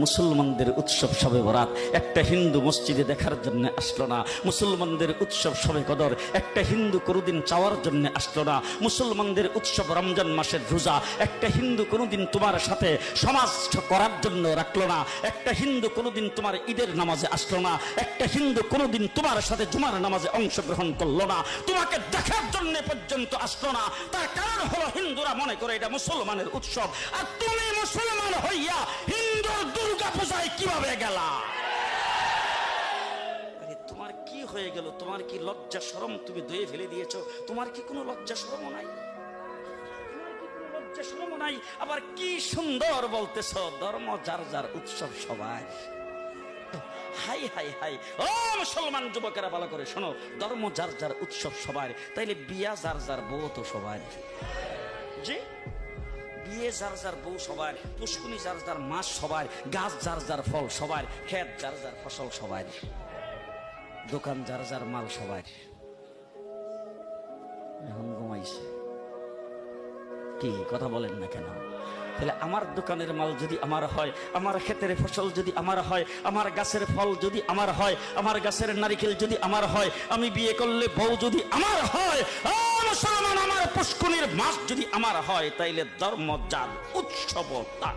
মুসলমানদের উৎসব শবে বরাত একটা হিন্দু মসজিদে দেখার জন্য আসলো না, মুসলমানদের উৎসব শবে কদর একটা হিন্দু কোনোদিন চাওয়ার জন্য আসলো না, মুসলমানদের উৎসব রমজান মাসের রোজা একটা হিন্দু কোনোদিন তোমার সাথে সমাজ করার জন্য রাখলো না, একটা হিন্দু কোনোদিন তোমার ঈদের নামাজে আসলো না, একটা হিন্দু কোনোদিন তোমার সাথে জুমার নামাজে অংশগ্রহণ করলো না, তোমাকে দেখার জন্য পর্যন্ত আসলো না। তার কারণ হলো হিন্দুরা মনে করে এটা মুসলমানের উৎসব, আর তুমি মুসলমান হইয়া হিন্দুর দুর্গা পূজায় কিভাবে গেলা? তোমার কি হয়ে গেল? তোমার কি লজ্জা শরম তুমি ধুয়ে ফেলে দিয়েছো? তোমার কি কোনো লজ্জা শরম নাই? লজ্জা শরম নাই? আবার কি সুন্দর বলতেছ, ধর্ম যার যার উৎসব সবাই। হাই হাই হাই, ও মুসলমান যুবকেরা ভালো করে শোনো, ধর্ম যার যার উৎসব সবার, তাইলে বিয়া যার যার বউ তো সবার। জি, বিয়ে যার যার বউ সবার, পুষ্কুনি যার যার মাস সবার, গাছ যার যার ফল সবার, ক্ষেত যার যার ফসল সবার, দোকান যার যার মাল সবার। এখন ঘুমাইছে কি কথা বলেন না কেন? তাহলে আমার দোকানের মাল যদি আমার হয়, আমার ক্ষেতের ফসল যদি আমার হয়, আমার গাছের ফল যদি আমার হয়, আমার গাছের নারিকেল যদি আমার হয়, আমি বিয়ে করলে বউ যদি আমার হয়, মুসলমান আমার পুষ্কুনির মাস যদি আমার হয়, তাইলে ধর্ম যার উৎসব তার।